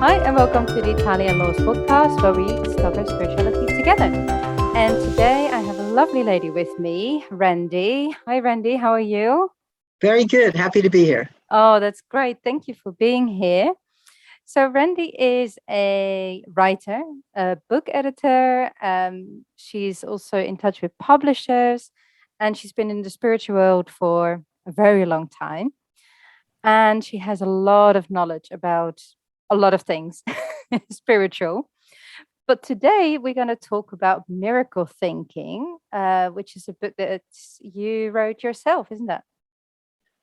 Hi, and welcome to the Italian Laws Podcast, where we discover spirituality together. And today I have a lovely lady with me, Randy. Hi, Randy. How are you? Very good. Happy to be here. Oh, that's great. Thank you for being here. So, Randy is a writer, a book editor. She's also in touch with publishers, and she's been in the spiritual world for a very long time. And she has a lot of knowledge about a lot of things spiritual. But today we're going to talk about miracle thinking, which is a book that you wrote yourself, isn't it?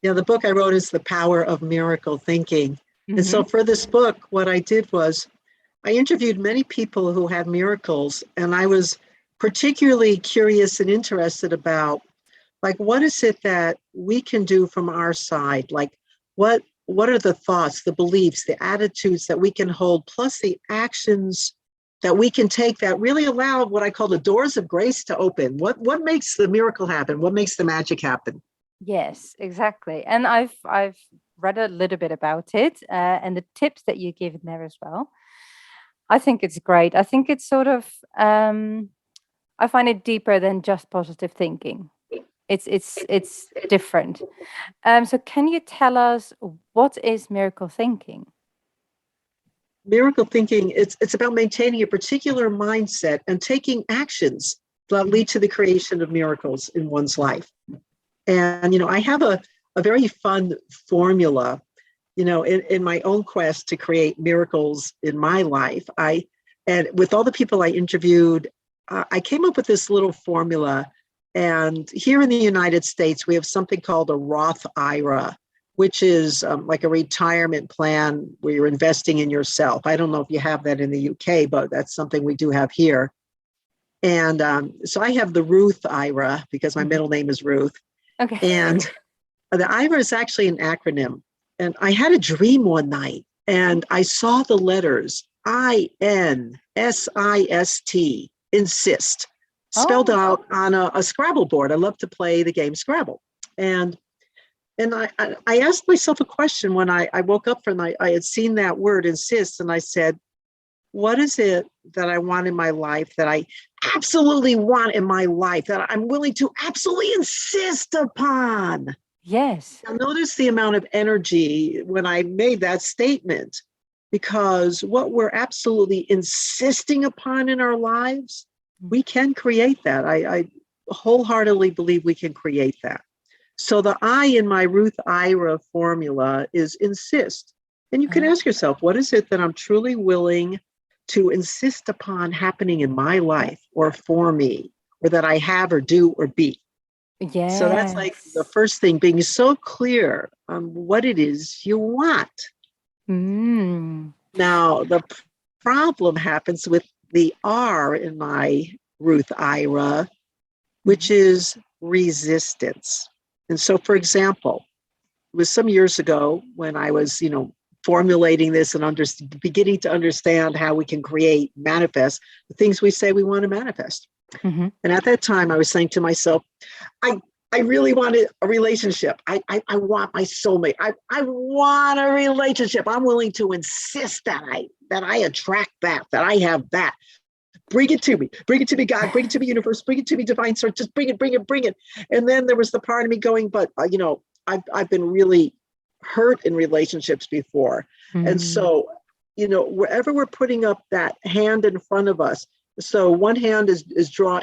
Yeah, the book I wrote is The Power of Miracle Thinking. And so for this book, what I did was I interviewed many people who had miracles, and I was particularly curious and interested about, like, what is it that we can do from our side? Like, what are the thoughts, the beliefs, the attitudes that we can hold, plus the actions that we can take that really allow what I call the doors of grace to open? What makes the miracle happen? What makes the magic happen? Yes, exactly. And I've read a little bit about it, and the tips that you give in there as well. I think it's great. I think it's sort of I find it deeper than just positive thinking. It's different. So can you tell us what is miracle thinking? Miracle thinking, it's about maintaining a particular mindset and taking actions that lead to the creation of miracles in one's life. And, I have a very fun formula, in my own quest to create miracles in my life. And with all the people I interviewed, I came up with this little formula. And here in the United States, we have something called a Roth IRA, which is like a retirement plan where you're investing in yourself. I don't know if you have that in the UK, but that's something we do have here. And so I have the Ruth IRA because my middle name is Ruth. Okay. And the IRA is actually an acronym. And I had a dream one night and I saw the letters INSIST, insist, spelled out on a Scrabble board. I love to play the game Scrabble. And I asked myself a question when I woke up from I had seen that word insist, and I said, what is it that I want in my life, that I absolutely want in my life, that I'm willing to absolutely insist upon? Yes. Now, notice the amount of energy when I made that statement, because what we're absolutely insisting upon in our lives, we can create that. I wholeheartedly believe we can create that. So the I in my Ruth IRA formula is insist. And you can ask yourself, what is it that I'm truly willing to insist upon happening in my life or for me, or that I have or do or be? Yes. So that's like the first thing, being so clear on what it is you want. Now, the problem happens with the R in my Ruth IRA, which is resistance. And so, for example, it was some years ago when I was, formulating this and beginning to understand how we can create, manifest the things we say we want to manifest. And at that time, I was saying to myself, I really wanted a relationship. I want my soulmate. I want a relationship. I'm willing to insist that I attract that I have that. Bring it to me. Bring it to me, God. Bring it to me, universe. Bring it to me, divine source. Just bring it. And then there was the part of me going, but I've been really hurt in relationships before. And so, wherever we're putting up that hand in front of us, so one hand is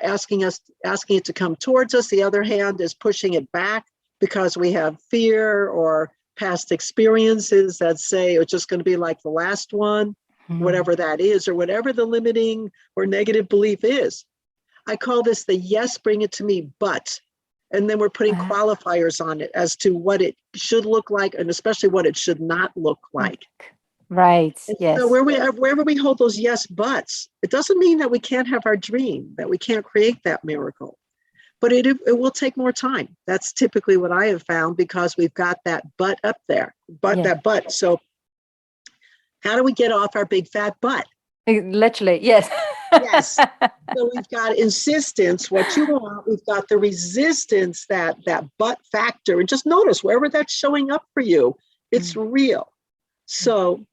asking it to come towards us. The other hand is pushing it back because we have fear or past experiences that say it's just going to be like the last one, whatever that is, or whatever the limiting or negative belief is. I call this the yes, bring it to me, but. And then we're putting qualifiers on it as to what it should look like, and especially what it should not look like. Right. And yes. So wherever we hold those yes buts, it doesn't mean that we can't have our dream, that we can't create that miracle. But it will take more time. That's typically what I have found, because we've got that butt up there, that butt. So how do we get off our big fat butt? Literally, yes. Yes. So we've got insistence, what you want. We've got the resistance, that butt factor. And just notice wherever that's showing up for you, it's real. So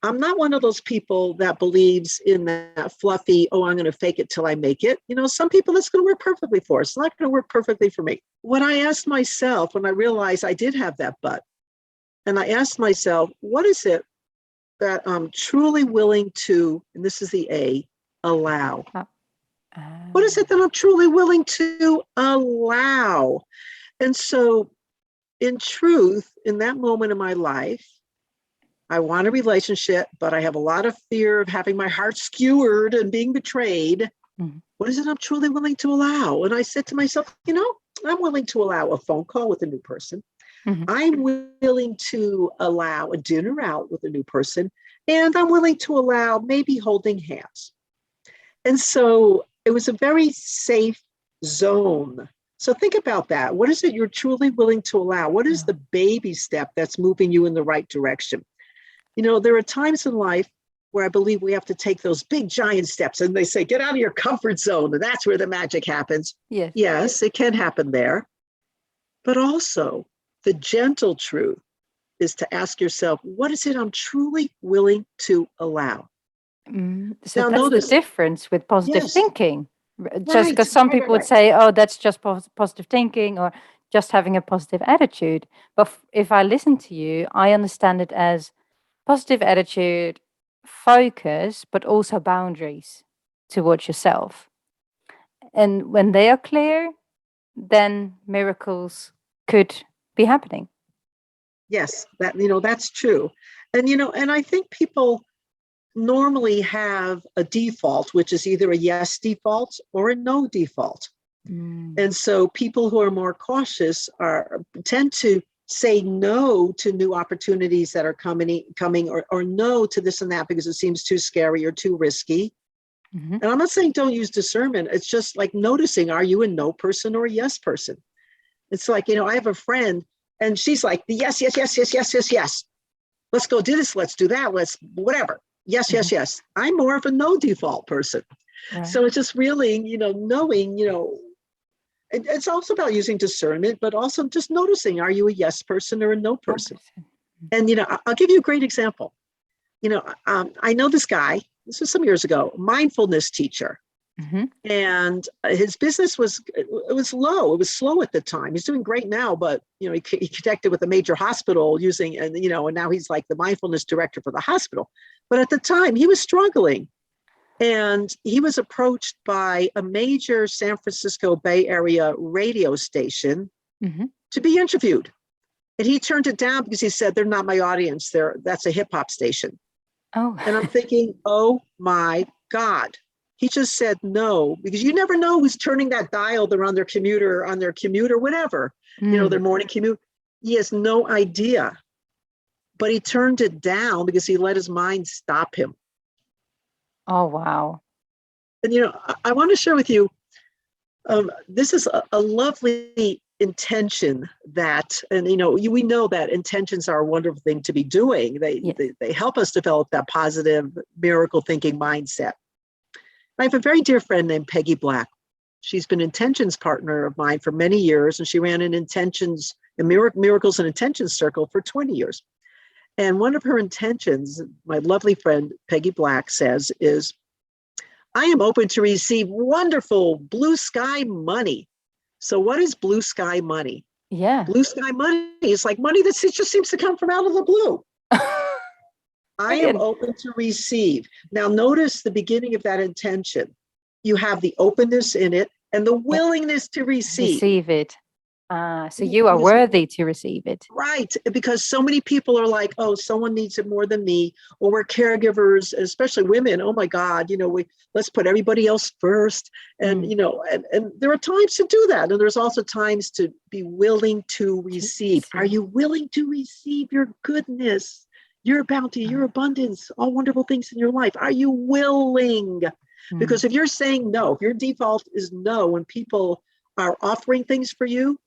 I'm not one of those people that believes in that fluffy, oh, I'm going to fake it till I make it. Some people that's going to work perfectly for. It's not going to work perfectly for me. When I asked myself, when I realized I did have that but, and I asked myself, what is it that I'm truly willing to, and this is the A, allow? Oh, What is it that I'm truly willing to allow? And so, in truth, in that moment in my life, I want a relationship, but I have a lot of fear of having my heart skewered and being betrayed. mhm, What is it I'm truly willing to allow? And I said to myself, I'm willing to allow a phone call with a new person. mhm. I'm willing to allow a dinner out with a new person. And I'm willing to allow maybe holding hands. And so it was a very safe zone. So think about that. What is it you're truly willing to allow? What is Yeah. the baby step that's moving you in the right direction? There are times in life where I believe we have to take those big giant steps, and they say, get out of your comfort zone. And that's where the magic happens. Yes. Yes, it can happen there. But also, the gentle truth is to ask yourself, what is it I'm truly willing to allow? So Now, that's the notice, difference with positive yes, thinking. Just right, because some right, right, people would right. say, oh, that's just positive thinking or just having a positive attitude. But if I listen to you, I understand it as positive attitude, focus, but also boundaries towards yourself. And when they are clear, then miracles could be happening. Yes, that's true. And I think people normally have a default, which is either a yes default or a no default. Mm. And so people who are more cautious tend to say no to new opportunities that are coming or no to this and that because it seems too scary or too risky. Mhm. And I'm not saying don't use discernment. It's just like noticing, are you a no person or a yes person? It's like, I have a friend and she's like, yes, yes, yes, yes, yes, yes, yes. Let's go do this. Let's do that. Let's whatever. Yes, Mhm. yes, yes. I'm more of a no default person. Right. So it's just really, knowing, it's also about using discernment, but also just noticing, are you a yes person or a no No person? person. And, I'll give you a great example. I know this guy, this was some years ago, mindfulness teacher. Mhm. And his business was low. It was slow at the time. He's doing great now, but he connected with a major hospital and now he's like the mindfulness director for the hospital. But at the time, he was struggling, and he was approached by a major San Francisco Bay Area radio station Mhm. to be interviewed, and he turned it down because he said, "They're not my audience. That's a hip hop station." Oh. And I'm thinking, oh my God. He just said no, because you never know who's turning that dial. They're on their commute or whatever, their Mm. morning commute. He has no idea. But he turned it down because he let his mind stop him. Oh, wow. And, I want to share with you, this is a lovely intention and, we know that intentions are a wonderful thing to be doing. Yes. They help us develop that positive miracle thinking mindset. I have a very dear friend named Peggy Black. She's been intentions partner of mine for many years, and she ran an intentions, a miracles and intentions circle for 20 years. And one of her intentions, my lovely friend Peggy Black says, is, I am open to receive wonderful blue sky money. So what is blue sky money? Yeah. Blue sky money is like money that just seems to come from out of the blue. I am Brilliant. open to receive. Now, notice the beginning of that intention. You have the openness in it and the Yeah. willingness to receive. Receive it. So you are Because, worthy to receive it. right, because so many people are like, oh, someone needs it more than me, or we're caregivers, especially women. Oh my God, let's put everybody else first. And, Mm. and there are times to do that. And there's also times to be willing to To receive. Are receive. you willing to receive your goodness, your bounty, your abundance, all wonderful things in your life? Are you willing? Mm. Because if you're saying no, if your default is no, when people are offering things for you,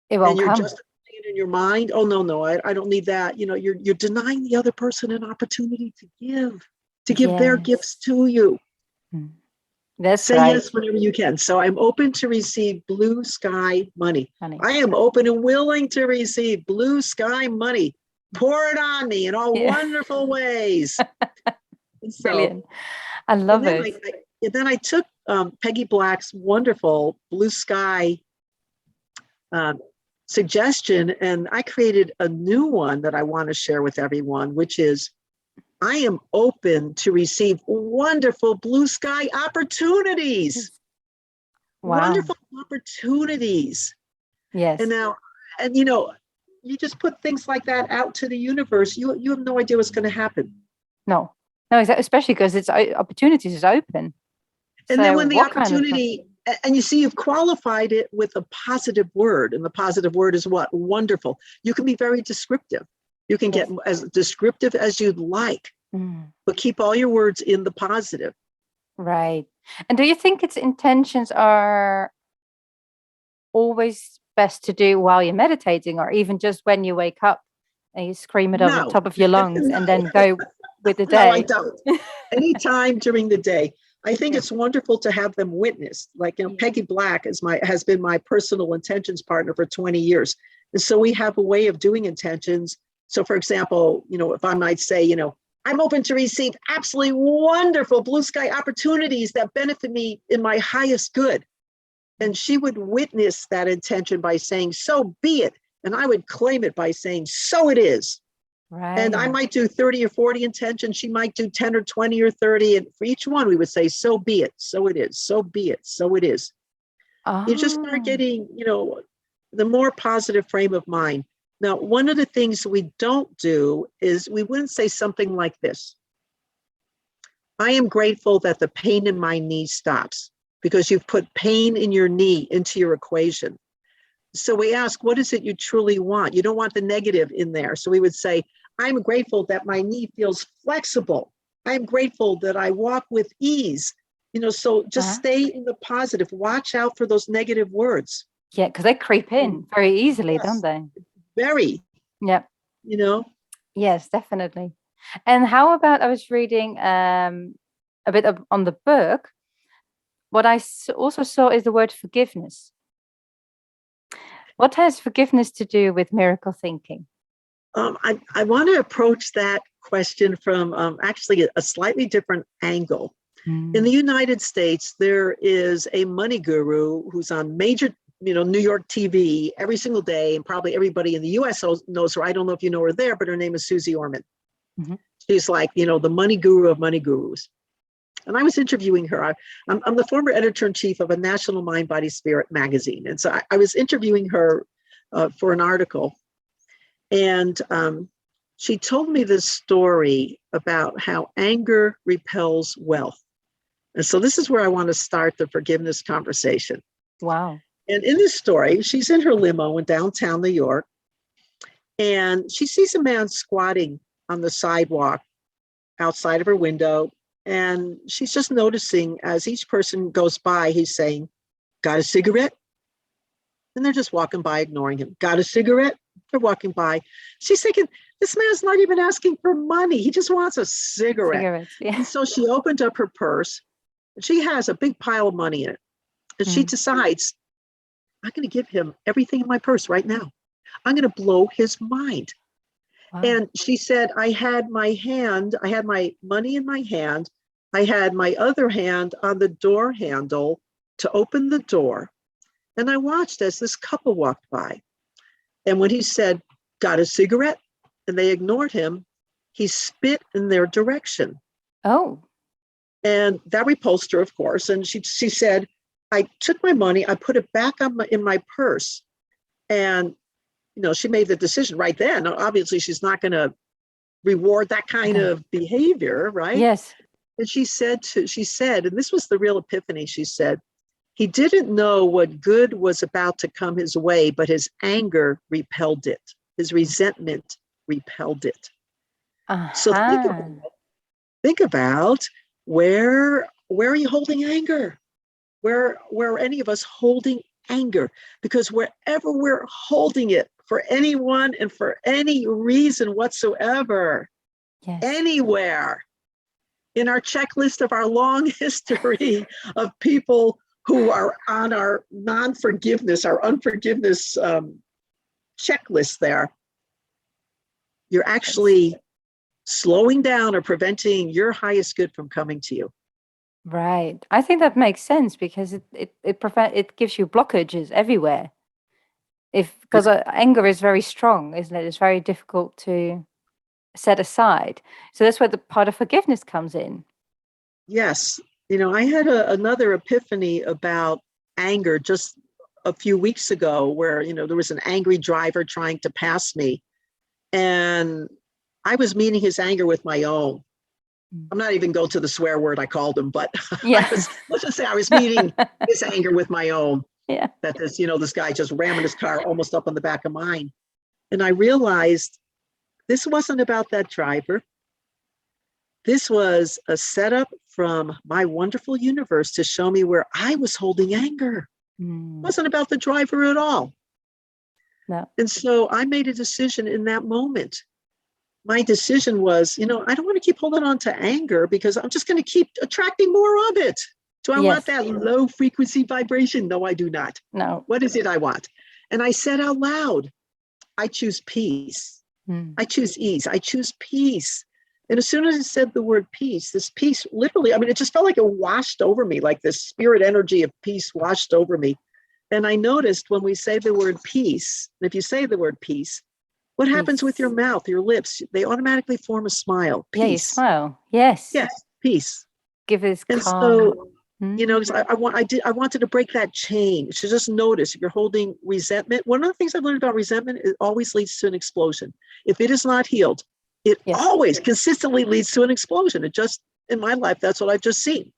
It and won't you're come. just it in your mind, oh no, I don't need that. You're denying the other person an opportunity to give their Yes. gifts to you. Mm. That's Say right, yes whenever you can. So I'm open to receive blue sky money. honey. I am open and willing to receive blue sky money. pour it on me in all Yeah. wonderful ways. And so, Brilliant. I and love then it. I took Peggy Black's wonderful blue sky um, suggestion, and I created a new one that I want to share with everyone, which is I am open to receive wonderful blue sky opportunities. Wow. Wonderful opportunities. And Yes. now, and you just put things like that out to the universe. You have no idea what's going to happen. No. No, especially because it's opportunities is open. And then So when the what kind of opportunity, and you see, you've qualified it with a positive word, and the positive word is what? Wonderful. You can be very descriptive. You can get as descriptive as you'd like, but keep all your words in the positive. Right. And do you think its intentions are always best to do while you're meditating, or even just when you wake up and you scream it over the No, top of your lungs and no, then go with the no, I day? don't. Anytime during the day. I think it's wonderful to have them witnessed. Like, Peggy Black has been my personal intentions partner for 20 years. And so we have a way of doing intentions. So for example, if I might say, I'm open to receive absolutely wonderful blue sky opportunities that benefit me in my highest good. And she would witness that intention by saying, so be it. And I would claim it by saying, so it is. Right. And I might do 30 or 40 intentions. She might do 10 or 20 or 30. And for each one, we would say, so be it. So it is. So be it. So it is. You just start getting, the more positive frame of mind. Now, one of the things we don't do is we wouldn't say something like this. I am grateful that the pain in my knee stops, because you've put pain in your knee into your equation. So we ask, what is it you truly want? You don't want the negative in there. So we would say, I'm grateful that my knee feels flexible. I'm grateful that I walk with ease. So just stay in the positive. Watch out for those negative words. Yeah, because they creep in very easily, don't they? Very. Yeah. Yes, definitely. And how about, I was reading a bit on the book. What I also saw is the word forgiveness. What has forgiveness to do with miracle thinking? I want to approach that question from actually a slightly different angle. In the United States, there is a money guru who's on major, New York TV every single day, and probably everybody in the U.S. knows her. I don't know if you know her there, but her name is Susie Orman. She's like, the money guru of money gurus. And I was interviewing her. I'm the former editor-in-chief of a National Mind, Body, Spirit magazine. And so I was interviewing her for an article. And she told me this story about how anger repels wealth. And so this is where I want to start the forgiveness conversation. Wow. And in this story, she's in her limo in downtown New York, and she sees a man squatting on the sidewalk outside of her window. And she's just noticing, as each person goes by, he's saying, got a cigarette? And they're just walking by, ignoring him. Got a cigarette? They're walking by. She's thinking, this man's not even asking for money. He just wants a cigarette. And so she opened up her purse. She has a big pile of money in it. And she decides, I'm going to give him everything in my purse right now. I'm going to blow his mind. Wow. And she said, I had my money in my hand. I had my other hand on the door handle to open the door. And I watched as this couple walked by. And when he said, got a cigarette? And they ignored him, he spit in their direction. Oh. And that repulsed her, of course. And she said, I took my money, I put it back in my purse. And, she made the decision right then. Obviously, she's not going to reward that kind of behavior, right? Yes. And she said, and this was the real epiphany, she said, he didn't know what good was about to come his way, but his anger repelled it. His resentment repelled it. So think about where are you holding anger? Where are any of us holding anger? Because wherever we're holding it for anyone and for any reason whatsoever, anywhere in our checklist of our long history of people who are on our non-forgiveness, our unforgiveness checklist there, You're actually slowing down or preventing your highest good from coming to you. Right. I think that makes sense because it gives you blockages everywhere. Because anger is very strong, isn't it? It's very difficult to set aside. So that's where the part of forgiveness comes in. Yes. I had another epiphany about anger just a few weeks ago where, there was an angry driver trying to pass me. And I was meeting his anger with my own. I'm not even going to the swear word I called him, but Yeah. let's just say I was meeting his anger with my own. Yeah. That this guy just ramming his car almost up on the back of mine. And I realized this wasn't about that driver. This was a setup from my wonderful universe to show me where I was holding anger. It wasn't about the driver at all. No. And so I made a decision in that moment. My decision was, I don't want to keep holding on to anger because I'm just going to keep attracting more of it. Do I want that low frequency vibration? No, I do not. No. What is it I want? And I said out loud, I choose peace. I choose ease. I choose peace. And as soon as I said the word peace, this peace literally, it just felt like it washed over me, like this spirit energy of peace washed over me. And I noticed when we say the word peace, if you say the word peace, what happens with your mouth, your lips? They automatically form a smile. Peace. Yeah, you smile. Yes. Yes, peace. Give this calm. And so, I wanted to break that chain. So just notice if you're holding resentment. One of the things I've learned about resentment, it always leads to an explosion. If it is not healed, it always consistently leads to an explosion. It just, in my life, that's what I've just seen.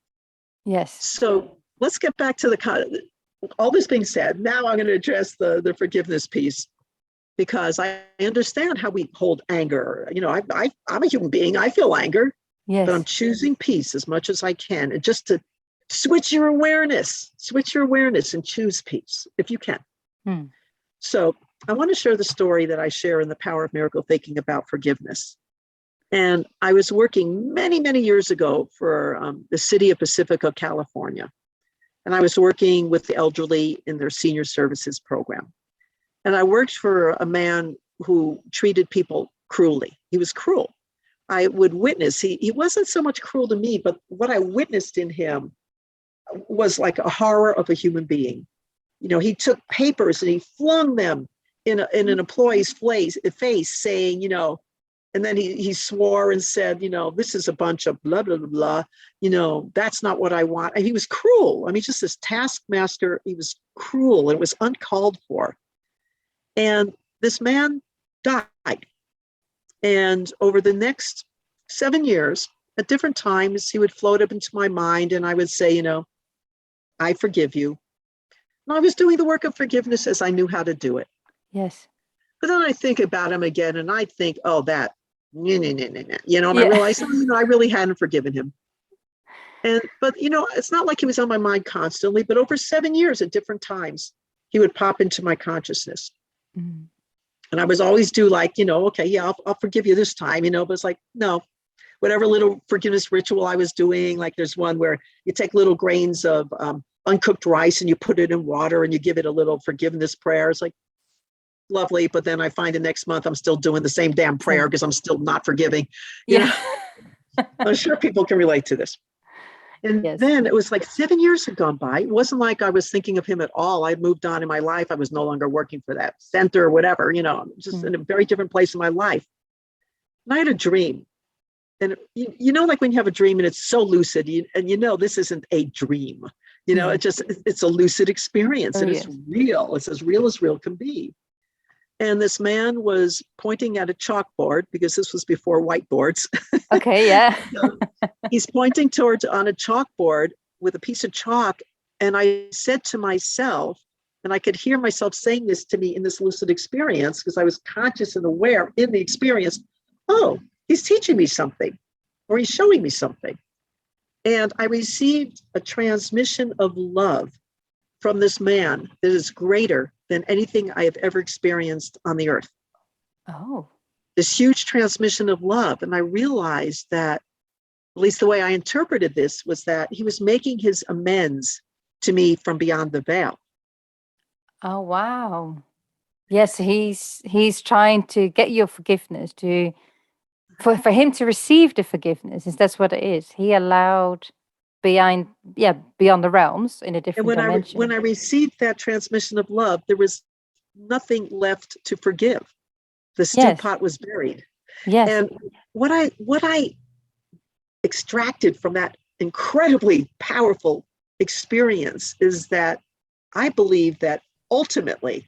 Yes. So let's get back to all this being said. Now I'm going to address the forgiveness piece, because I understand how we hold anger. I'm a human being. I feel anger, but I'm choosing peace as much as I can. And just to switch your awareness and choose peace if you can. So I want to share the story that I share in The Power of Miracle Thinking about forgiveness. And I was working many, many years ago for the city of Pacifica, California. And I was working with the elderly in their senior services program. And I worked for a man who treated people cruelly. He was cruel. I would witness, he wasn't so much cruel to me, but what I witnessed in him was like a horror of a human being. He took papers and he flung them in an employee's face saying, and then he swore and said, this is a bunch of blah, blah, blah, blah. That's not what I want. And he was cruel. Just this taskmaster, he was cruel. It was uncalled for. And this man died. And over the next 7 years, at different times, he would float up into my mind and I would say, I forgive you. And I was doing the work of forgiveness as I knew how to do it. Yes. But then I think about him again and I think, oh, that, and I realized, I really hadn't forgiven him. But it's not like he was on my mind constantly, but over 7 years at different times, he would pop into my consciousness. And I was always do like, okay, yeah, I'll forgive you this time, but it's like, no, whatever little forgiveness ritual I was doing, like there's one where you take little grains of uncooked rice and you put it in water and you give it a little forgiveness prayer. It's like, lovely. But then I find the next month I'm still doing the same damn prayer because I'm still not forgiving. I'm sure people can relate to this. And then it was like 7 years had gone by. It wasn't like I was thinking of him at all. I'd moved on in my life. I was no longer working for that center or whatever, just in a very different place in my life. And I had a dream. And like when you have a dream and it's so lucid and this isn't a dream, it's a lucid experience and it's real. It's as real can be. And this man was pointing at a chalkboard because this was before whiteboards. Okay, yeah. So he's pointing on a chalkboard with a piece of chalk. And I said to myself, and I could hear myself saying this to me in this lucid experience because I was conscious and aware in the experience, oh, he's teaching me something or he's showing me something. And I received a transmission of love from this man that is greater than anything I have ever experienced on the earth. Oh. This huge transmission of love. And I realized that, at least the way I interpreted this, was that he was making his amends to me from beyond the veil. Oh, wow. Yes, he's trying to get your forgiveness to for him to receive the forgiveness. Is that's what it is. He allowed beyond beyond the realms in a And different when dimension. I received that transmission of love, there was nothing left to forgive. The stew Yes. pot was buried. Yes. And what I extracted from that incredibly powerful experience is that I believe that ultimately,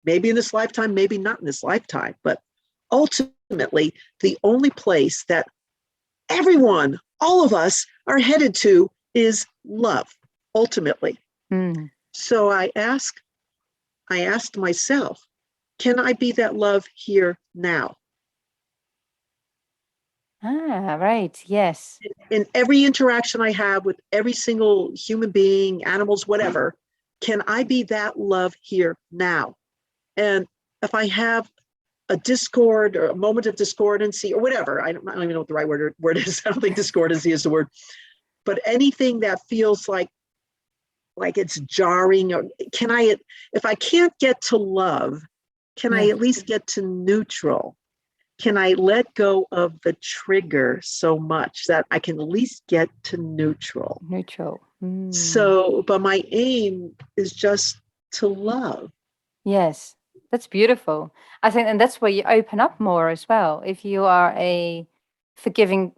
maybe in this lifetime, maybe not in this lifetime, but ultimately, the only place that everyone, all of us, are headed to is love, ultimately. Mm. So I asked myself, can I be that love here now? Ah, right. Yes. In every interaction I have with every single human being, animals, whatever, can I be that love here now? And if I have a discord or a moment of discordancy or whatever, I don't even know what the right word is. I don't think discordancy is the word, but anything that feels like it's jarring, or can I, if I can't get to love, can I Yes. at least get to neutral? Can I let go of the trigger so much that I can at least get to neutral? Neutral. Mm. So, but my aim is just to love. Yes. That's beautiful. I think, and that's where you open up more as well. If you are a forgiving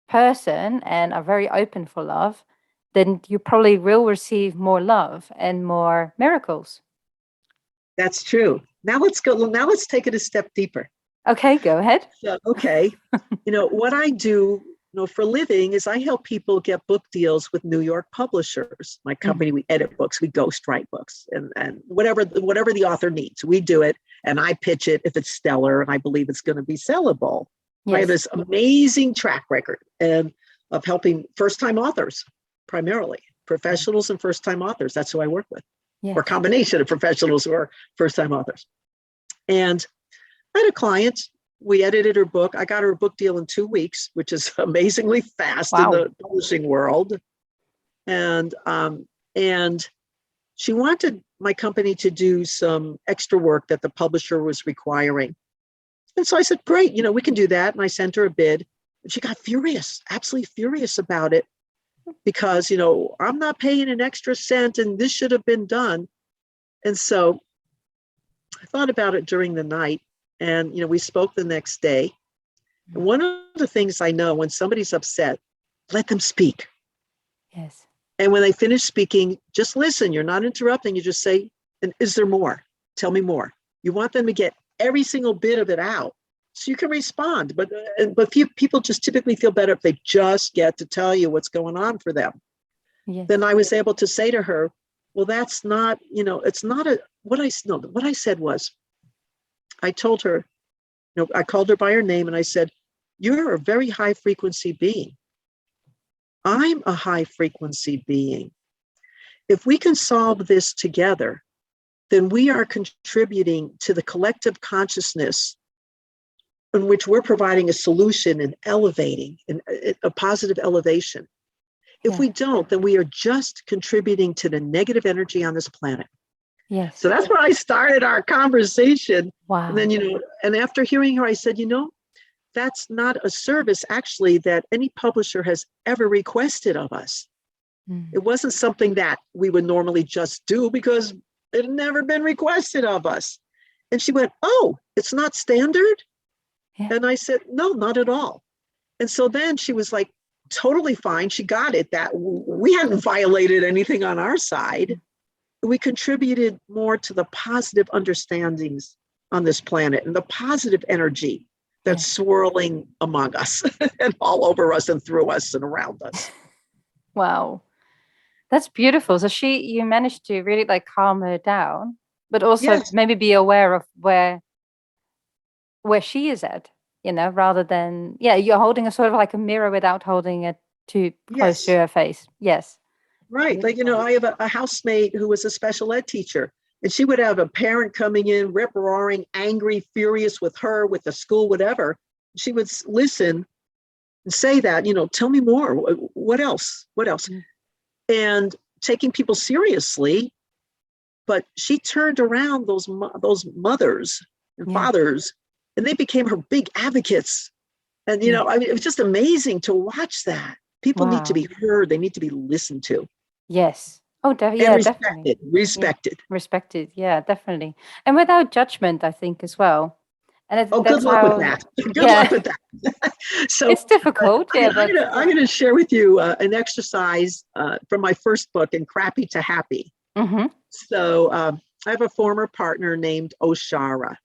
person and are very open for love, then you probably will receive more love and more miracles. That's true. Now let's go. Now let's take it a step deeper. Okay, go ahead. So, okay, what I do, for a living is I help people get book deals with New York publishers. My company, Mhm. we edit books, we ghostwrite books, and whatever the author needs, we do it, and I pitch it if it's stellar and I believe it's going to be sellable. I have Yes. this amazing track record and of helping first-time authors, primarily professionals and first-time authors. That's who I work with, or a Yes. combination of professionals who are first-time authors. And I had a client. We edited her book. I got her a book deal in 2 weeks, which is amazingly fast in Wow. the publishing world. And she wanted my company to do some extra work that the publisher was requiring. And so I said, great, we can do that. And I sent her a bid. And she got furious, absolutely furious about it because, I'm not paying an extra cent and this should have been done. And so I thought about it during the night and, we spoke the next day. And one of the things I know when somebody's upset, let them speak. Yes. And when they finish speaking, just listen. You're not interrupting. You just say, and is there more? Tell me more. You want them to get every single bit of it out so you can respond. But few people just typically feel better if they just get to tell you what's going on for them. Yes. Then I was able to say to her, well, that's not, it's not what I said was, I told her, I called her by her name and I said, you're a very high frequency being. I'm a high frequency being. If we can solve this together, then we are contributing to the collective consciousness in which we're providing a solution and elevating a positive elevation. If Yeah. we don't, then we are just contributing to the negative energy on this planet. Yes. So that's where I started our conversation. And Wow. then, and after hearing her, I said, that's not a service actually that any publisher has ever requested of us. Mm. It wasn't something that we would normally just do because it had never been requested of us. And she went, oh, it's not standard? Yeah. And I said, no, not at all. And so then she was like, totally fine. She got it that we hadn't violated anything on our side. Mm. We contributed more to the positive understandings on this planet and the positive energy that's Yes. swirling among us and all over us and through us and around us. Wow. That's beautiful. So you managed to really like calm her down, but also Yes, maybe be aware of where she is at, rather than, yeah, you're holding a sort of like a mirror without holding it too close to yes, her face. Yes. right. Like, Beautiful. I have a housemate who was a special ed teacher, and she would have a parent coming in, rip roaring, angry, furious with her, with the school, whatever. She would listen and say that, tell me more. What else? What else? Mm. And taking people seriously, but she turned around those mothers and Yeah. fathers, and they became her big advocates. And, Yeah. I mean, it was just amazing to watch that. People need to Wow. be heard. They need to be listened to Yes. Oh, and yeah, definitely. respected, Yeah. respected. Respected. Yeah, definitely. And without judgment, I think, as well. And Oh, good that's luck with how, that. Good luck yeah, with that. So it's difficult. Yeah, but I'm gonna share with you an exercise from my first book, In Crappy to Happy. hmm So I have a former partner named Oshara,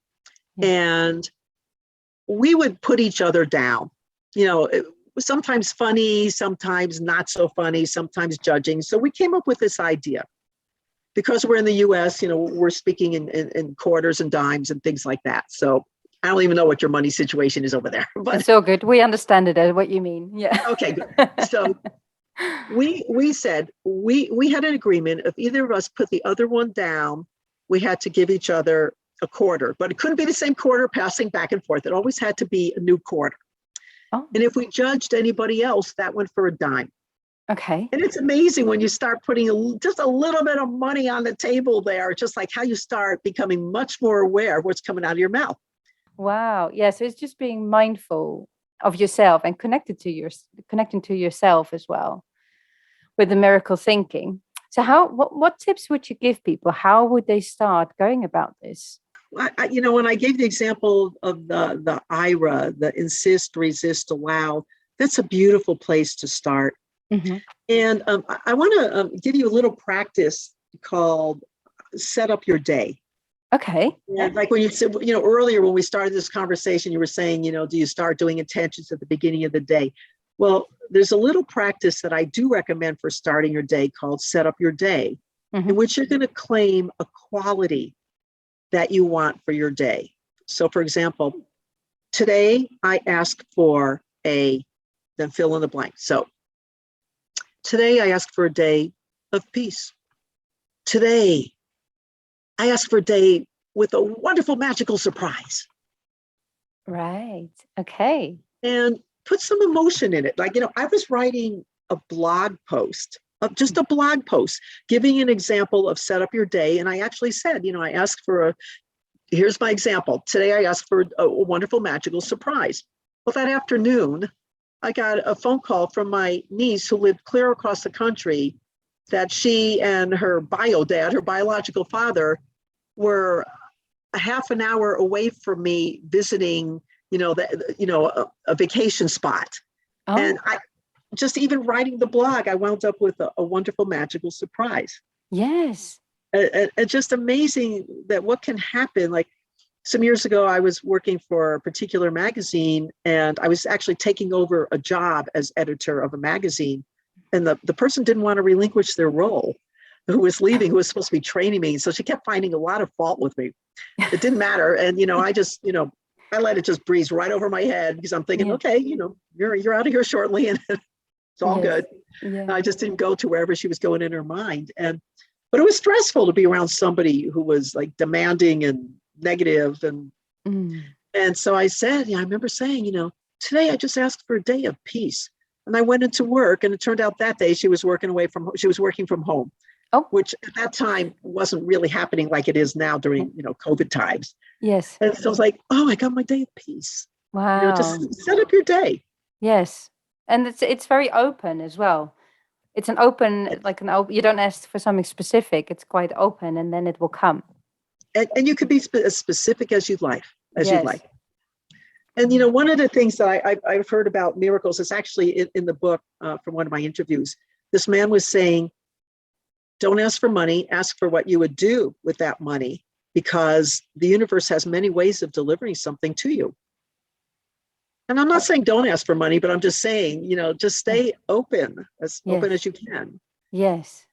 yeah. and we would put each other down. It was sometimes funny, sometimes not so funny, sometimes judging. So we came up with this idea. Because we're in the US, we're speaking in quarters and dimes and things like that. So I don't even know what your money situation is over there. But It's all good. We understand it, what you mean. Yeah. okay, good. So we said we had an agreement. If either of us put the other one down, we had to give each other a quarter, but it couldn't be the same quarter passing back and forth. It always had to be a new quarter. Oh, And if we judged anybody else, that went for a dime. okay. And it's amazing when you start putting just a little bit of money on the table there, just like how you start becoming much more aware of what's coming out of your mouth. Wow. Yeah. So it's just being mindful of yourself and connecting to yourself as well with the miracle thinking. So what tips would you give people? How would they start going about this? When I gave the example of the IRA, the insist, resist, allow, that's a beautiful place to start. hmm And I want to give you a little practice called set up your day. Okay. And like when you said, earlier when we started this conversation, you were saying, do you start doing intentions at the beginning of the day? Well, there's a little practice that I do recommend for starting your day called set up your day, in which you're going to claim a quality that you want for your day. So for example, today I ask for then fill in the blank. So today I ask for a day of peace. Today I ask for a day with a wonderful magical surprise. Right. Okay. And put some emotion in it. Like, I was writing a blog post, just a blog post, giving an example of set up your day. And I actually said, I asked for here's my example. Today I asked for a wonderful magical surprise. Well, that afternoon, I got a phone call from my niece who lived clear across the country that she and her bio dad, her biological father, were a half an hour away from me visiting, a vacation spot. Oh, And I just even writing the blog, I wound up with a wonderful magical surprise. yes. And just amazing that what can happen. Like some years ago, I was working for a particular magazine, and I was actually taking over a job as editor of a magazine. And the person didn't want to relinquish their role, who was leaving, who was supposed to be training me. So she kept finding a lot of fault with me. It didn't matter. And, I just, I let it just breeze right over my head because I'm thinking, Yeah. okay, you're out of here shortly and it's all Yes. good. Yeah. I just didn't go to wherever she was going in her mind. But it was stressful to be around somebody who was like demanding and negative. And so I said, I remember saying, today I just asked for a day of peace. And I went into work, and it turned out that day she was working from home, Oh, which at that time wasn't really happening like it is now during, COVID times. yes. And so I was like, oh, I got my day of peace. Wow. Just set up your day. Yes. And it's very open as well. It's an open, like you don't ask for something specific. It's quite open, and then it will come. And you could be as specific as you'd like, Yes. And, one of the things that I've heard about miracles is actually in the book from one of my interviews. This man was saying, don't ask for money, ask for what you would do with that money, because the universe has many ways of delivering something to you. And I'm not saying don't ask for money, but I'm just saying, just stay open, as open as you can. Yes.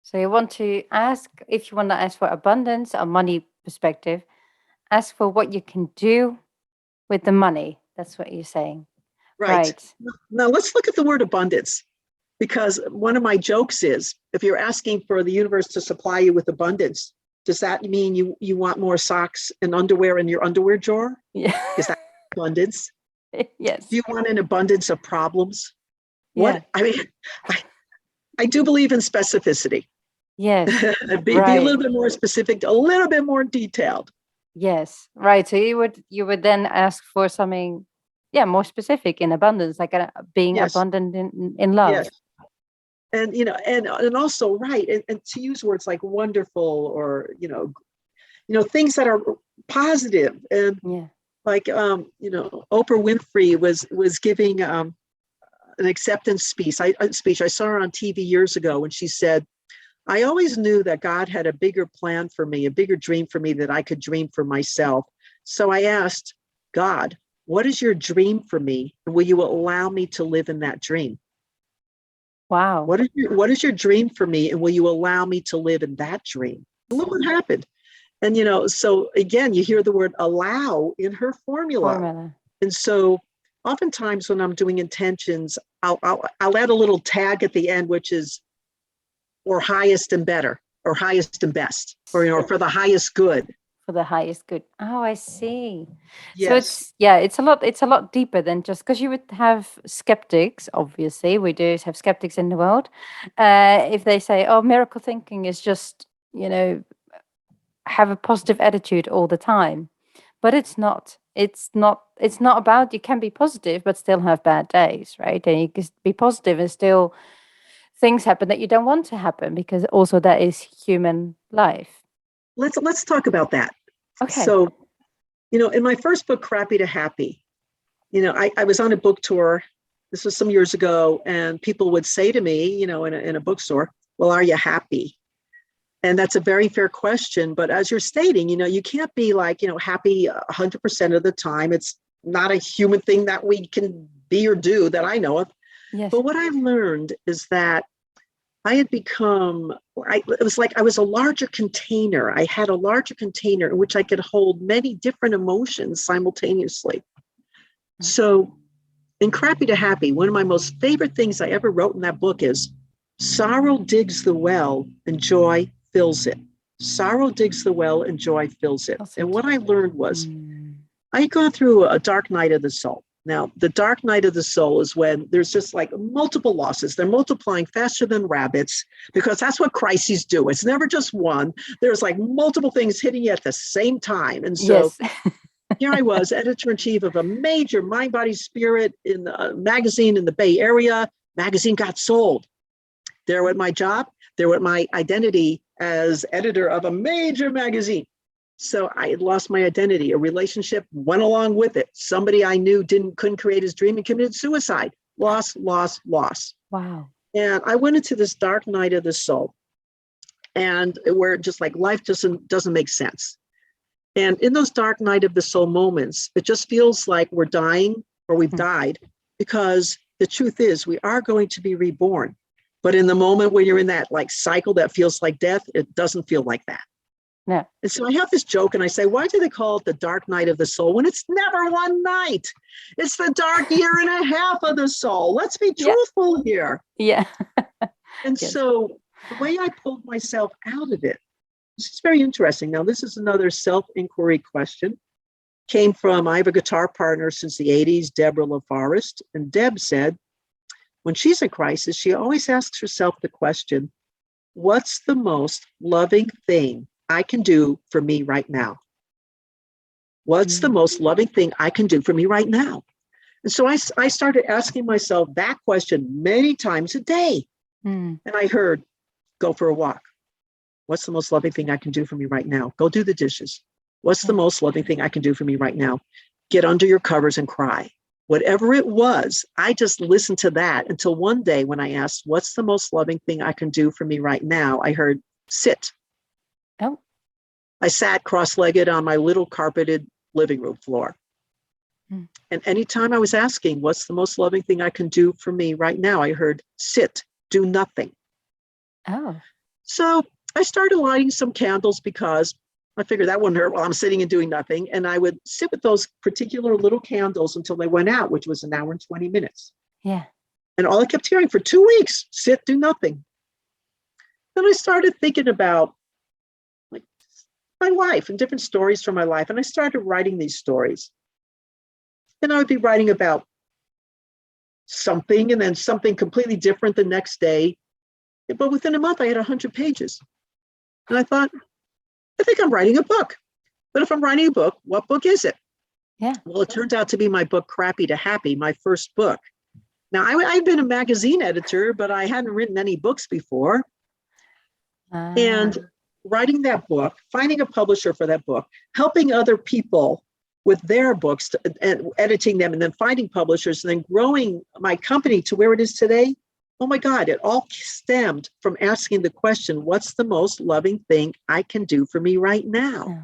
So you want to ask, if you want to ask for abundance, a money perspective, ask for what you can do with the money. That's what you're saying. Right. Right. Now let's look at the word abundance, because one of my jokes is, if you're asking for the universe to supply you with abundance, does that mean you want more socks and underwear in your underwear drawer? Yeah. Is that abundance? Yes. Do you want an abundance of problems? Yeah. I do believe in specificity. Yes. Be a little Right. bit more specific, a little bit more detailed. Yes. Right. So you would then ask for something, yeah, more specific in abundance, like being Yes, abundant in yes. love. And and also right, and to use words like wonderful, or things that are positive. And Yeah. like Oprah Winfrey was giving an acceptance speech. I saw her on TV years ago, and she said, I always knew that God had a bigger plan for me, a bigger dream for me that I could dream for myself. So I asked God, what is your dream for me? And will you allow me to live in that dream? Wow. What is your dream for me? And will you allow me to live in that dream? And look what happened. And so again, you hear the word allow in her formula. Formula. And so oftentimes when I'm doing intentions, I'll add a little tag at the end, which is or highest and better, or highest and best, or for the highest good. For the highest good. Oh, I see. So Yes. it's a lot deeper than just because you would have skeptics. Obviously, we do have skeptics in the world. If they say, "Oh, miracle thinking is just have a positive attitude all the time," but it's not. It's not about you can be positive but still have bad days, right? And you can be positive and still things happen that you don't want to happen because also that is human life. Let's talk about that. Okay. So, in my first book, Crappy to Happy, I was on a book tour. This was some years ago, and people would say to me, in a bookstore, well, are you happy? And that's a very fair question. But as you're stating, you can't be like, happy 100% of the time. It's not a human thing that we can be or do that I know of. Yes. But what I learned is that I had become, it was like I was a larger container. I had a larger container in which I could hold many different emotions simultaneously. So in Crappy to Happy, one of my most favorite things I ever wrote in that book is sorrow digs the well and joy fills it. Sorrow digs the well and joy fills it. That's And it. what I learned was Mm. I had gone through a dark night of the soul. Now, the dark night of the soul is when there's just like multiple losses. They're multiplying faster than rabbits because that's what crises do. It's never just one. There's like multiple things hitting you at the same time. And so Yes. here I was, editor in chief of a major mind, body, spirit in the magazine in the Bay Area. Magazine got sold. There went my job. There went my identity as editor of a major magazine. So I had lost my identity. A relationship went along with it. Somebody I knew couldn't create his dream and committed suicide. Loss, loss, loss. Wow. And I went into this dark night of the soul, and where just like life doesn't make sense. And in those dark night of the soul moments, it just feels like we're dying or we've Mm. died, because the truth is we are going to be reborn. But in the moment when you're in that like cycle that feels like death, it doesn't feel like that. No. And so I have this joke and I say, why do they call it the dark night of the soul when it's never one night? It's the dark year and a half of the soul. Let's be Yeah. truthful here. Yeah. And Yes. so the way I pulled myself out of it, this is very interesting. Now, this is another self-inquiry question. Came from, I have a guitar partner since the 80s, Deborah LaForest. And Deb said, when she's in crisis, she always asks herself the question, what's the most loving thing I can do for me right now? What's the most loving thing I can do for me right now? And so I started asking myself that question many times a day. Mm. And I heard, go for a walk. What's the most loving thing I can do for me right now? Go do the dishes. What's the most loving thing I can do for me right now? Get under your covers and cry. Whatever it was, I just listened to that until one day when I asked, what's the most loving thing I can do for me right now? I heard, sit. Oh. I sat cross-legged on my little carpeted living room floor. Mm. And anytime I was asking, what's the most loving thing I can do for me right now? I heard, sit, do nothing. Oh. So I started lighting some candles because I figured that wouldn't hurt while I'm sitting and doing nothing. And I would sit with those particular little candles until they went out, which was an hour and 20 minutes. Yeah. And all I kept hearing for 2 weeks, sit, do nothing. Then I started thinking about like my life and different stories from my life. And I started writing these stories. And I would be writing about something and then something completely different the next day. But within a month, I had 100 pages. And I thought, I think I'm writing a book. But if I'm writing a book, what book is it? Yeah. Well, it turned out to be my book, Crappy to Happy, my first book. Now, I'd been a magazine editor, but I hadn't written any books before. And writing that book, finding a publisher for that book, helping other people with their books and editing them, and then finding publishers, and then growing my company to where it is today. Oh my God, it all stemmed from asking the question, what's the most loving thing I can do for me right now? Yeah.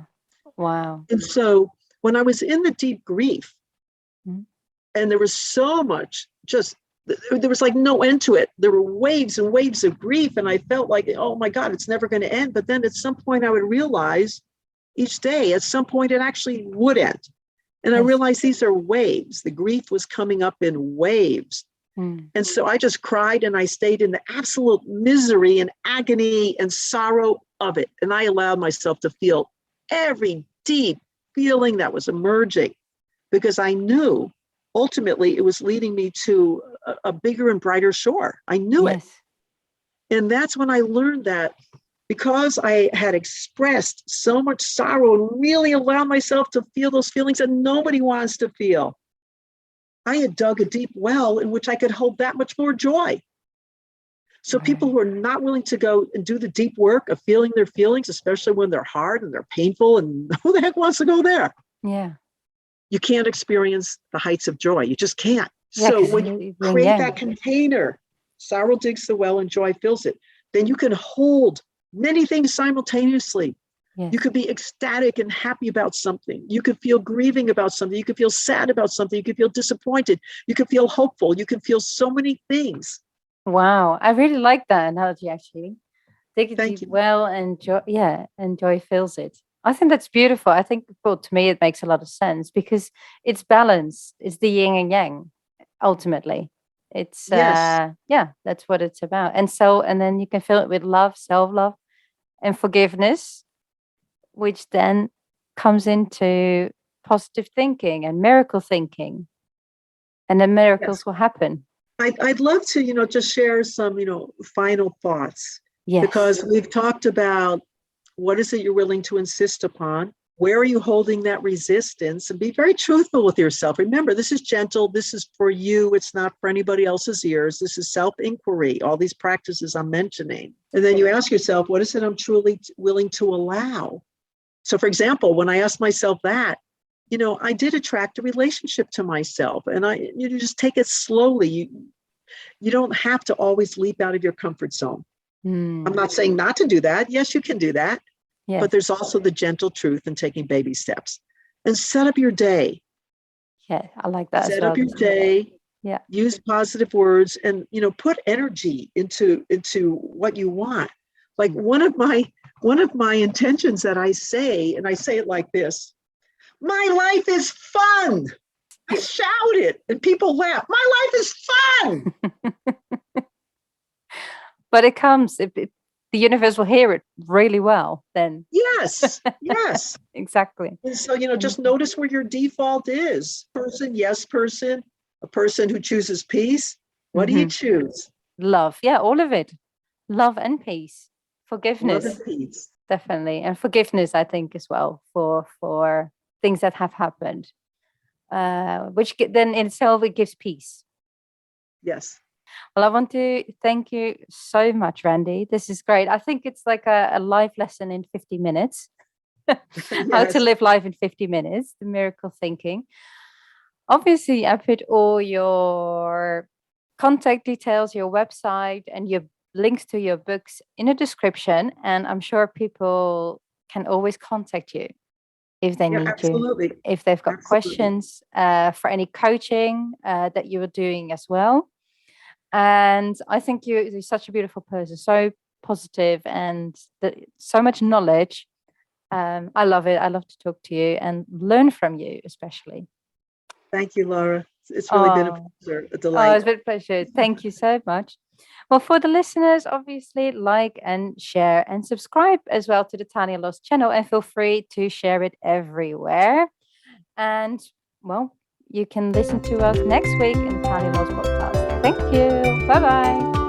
Wow. And so when I was in the deep grief, and there was so much, just there was like no end to it. There were waves and waves of grief, and I felt like, oh my God, it's never going to end. But then at some point I would realize each day, at some point it actually would end. And I realized these are waves. The grief was coming up in waves. And so I just cried, and I stayed in the absolute misery and agony and sorrow of it. And I allowed myself to feel every deep feeling that was emerging, because I knew ultimately it was leading me to a bigger and brighter shore. I knew it. And that's when I learned that, because I had expressed so much sorrow and really allowed myself to feel those feelings that nobody wants to feel, I had dug a deep well in which I could hold that much more joy. So people who are not willing to go and do the deep work of feeling their feelings, especially when they're hard and they're painful, and who the heck wants to go there? Yeah. You can't experience the heights of joy. You just can't. So when you create that container, sorrow digs the well and joy fills it, then you can hold many things simultaneously. You could be ecstatic and happy about something. You could feel grieving about something. You could feel sad about something. You could feel disappointed. You could feel hopeful. You can feel so many things. Wow. I really like that analogy, actually. Dig it Thank deep you. well and joy, and joy fills it. I think that's beautiful. I think, well, to me, it makes a lot of sense, because it's balance. It's the yin and yang, ultimately. It's, that's what it's about. And then you can fill it with love, self-love, and forgiveness, which then comes into positive thinking and miracle thinking. And then miracles will happen. I'd love to, just share some, final thoughts. Yes. Because we've talked about what is it you're willing to insist upon? Where are you holding that resistance? And be very truthful with yourself. Remember, this is gentle. This is for you. It's not for anybody else's ears. This is self-inquiry, all these practices I'm mentioning. And then you ask yourself, what is it I'm truly willing to allow? So for example, when I asked myself that, I did attract a relationship to myself, and you just take it slowly. You don't have to always leap out of your comfort zone. I'm not saying not to do that. Yes, you can do that. Yes. But there's also the gentle truth in taking baby steps. And set up your day. Yeah, I like that. Set up your day. Yeah. Use positive words, and put energy into what you want. Like one of my intentions that I say, and I say it like this: my life is fun. I shout it and people laugh. My life is fun. But it comes, the universe will hear it really well then. Yes. Exactly. And so, just notice where your default is. Yes person, a person who chooses peace. What do you choose? Love. Yeah, all of it. Love and peace. Forgiveness. Love and peace. Definitely. And forgiveness, I think, as well, for things that have happened, which then in itself, it gives peace. Yes. Well, I want to thank you so much, Randy. This is great. I think it's like a life lesson in 50 minutes. How to live life in 50 minutes, the miracle thinking. Obviously, I put all your contact details, your website, and your links to your books in the description. And I'm sure people can always contact you if they need you, if they've got questions for any coaching that you are doing as well. And I think you're such a beautiful person, so positive, and so much knowledge. I love it. I love to talk to you and learn from you, especially. Thank you, Laura. It's really been a pleasure, a delight. Oh, it's been a pleasure. Thank you so much. Well, for the listeners, obviously, like and share and subscribe as well to the Tanya Loss channel, and feel free to share it everywhere. And, well, you can listen to us next week in the Tanya Loss podcast. Thank you. Bye-bye.